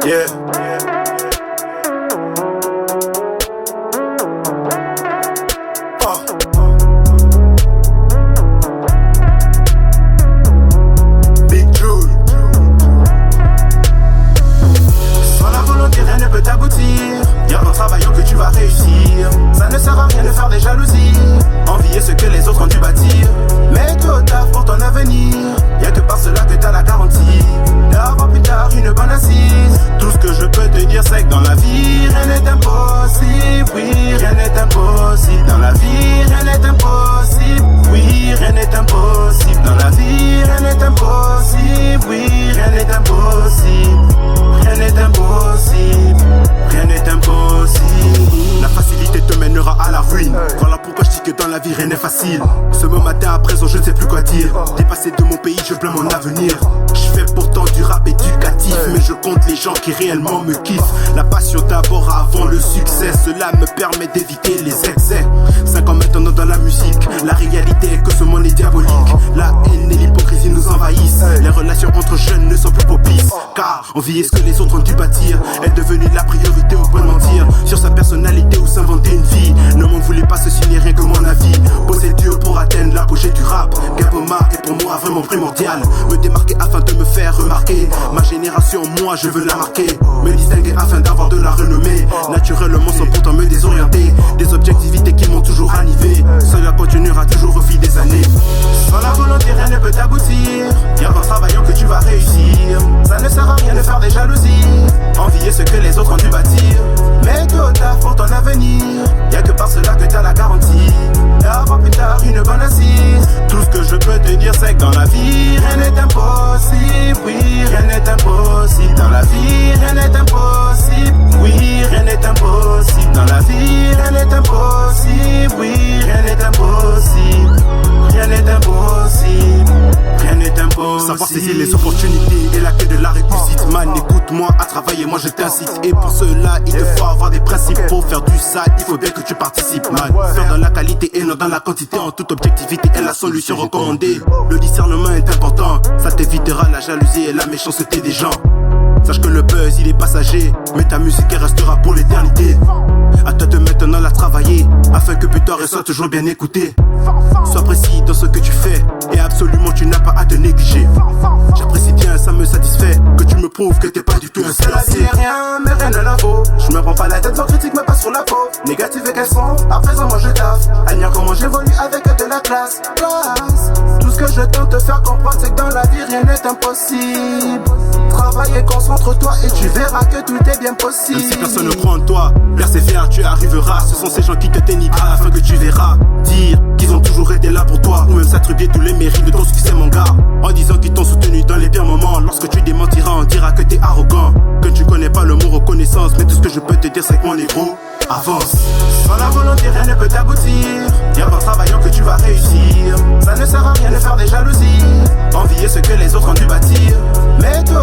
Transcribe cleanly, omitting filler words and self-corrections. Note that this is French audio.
Yeah. Big Jules. Sans la volonté, rien ne peut aboutir. Y'a en travaillant que tu vas réussir. Ça ne sert à rien de faire des jalousies, envier ce que les autres ont dû bâtir. Mets-toi au taf pour ton avenir. Y'a que par cela que t'as la garantie d'avoir plus tard une bonne assise. Tout ce que je peux te dire c'est que dans la vie rien n'est impossible. Oui, rien n'est impossible. Dans la vie rien n'est impossible. Oui, rien n'est impossible. Dans la vie rien n'est impossible. Oui, rien n'est impossible. Rien n'est impossible. Rien n'est impossible. La facilité te mènera à la ruine. Voilà pourquoi je dis que dans la vie rien n'est facile. Ce matin à présent je ne sais plus quoi dire. Dépassé de mon pays je plains mon avenir. Je fais pourtant du rap éducatif, mais je compte les gens qui réellement me kiffent. La passion d'abord avant le succès, cela me permet d'éviter les excès. 5 ans maintenant dans la musique, la réalité est que ce monde est diabolique. La haine et l'hypocrisie nous envahissent. Les relations entre jeunes ne sont plus propices, car envier ce que les autres ont dû bâtir est devenu la priorité, on peut mentir sur sa personnalité ou s'inventer une vie. Ne m'en voulez pas, ceci n'est rien que mon avis. Bosser dur pour atteindre l'apogée du rap. Gaboma est pour moi vraiment primordial. Me démarquer afin de me faire remarquer. Ma génération, moi je veux la marquer. Me distinguer afin d'avoir de la renommée. Naturellement sans pourtant me désorienter. Des objectivités qui m'ont toujours ranivé. Cela continuera toujours au fil des années. Sans la volonté rien ne peut aboutir. Y'a qu'en travaillant que tu vas réussir. Ça ne sert à rien de faire des jalousies, envier ce que les autres ont dû bâtir. Mets-toi au taf pour ton avenir. Y'a que par cela que t'as la garantie d'avoir plus tard une bonne assise. Tout ce que je peux te dire c'est que dans la vie rien n'est impossible. Oui, rien n'est impossible. Dans la vie rien n'est impossible. Oui, rien n'est impossible. Dans la vie rien n'est impossible. Oui, rien n'est impossible. Rien n'est impossible. Rien n'est impossible. Savoir saisir les opportunités est la clé de la réussite. Man, écoute-moi à travailler, moi je t'incite. Et pour cela, il te faut avoir des principes. Pour faire du sale, il faut bien que tu participes, man. Faire dans la qualité et non dans la quantité. En toute objectivité est la solution recommandée. Le discernement est important, ça t'évitera la jalousie et la méchanceté des gens. Sache que le buzz il est passager, mais ta musique elle restera pour l'éternité. À toi de maintenant la travailler, afin que plus tard elle soit toujours bien écoutée. Sois précis dans ce que tu fais, et absolument tu n'as pas à te négliger. J'apprécie bien, ça me satisfait, que tu me prouves que t'es pas du tout un La vie est rien, mais rien ne la vaut. Je me prends pas la tête, sans critique me passe sur la peau. Négative et qu'elles sont, à présent moi je taffe. Admire comment j'évolue avec de la classe. Tout ce que je tente de faire comprendre, c'est que dans la vie rien n'est impossible. Travaille et concentre-toi et tu verras que tout est bien possible. Même si personne ne croit en toi, persévère, tu arriveras. Ce sont ces gens qui te dénigrent à la fin que tu verras. Dire qu'ils ont toujours été là pour toi, ou même s'attribuer tous les mérites de ton succès mon gars. En disant qu'ils t'ont soutenu dans les pires moments. Lorsque tu démentiras, on dira que t'es arrogant, que tu connais pas le mot reconnaissance. Mais tout ce que je peux te dire c'est que mon négro avance. Sans la volonté rien ne peut aboutir. Y'a qu'en travaillant que tu vas réussir. Ça ne sert à rien de faire des jalousies, envier ce que les autres ont dû bâtir. Mets-toi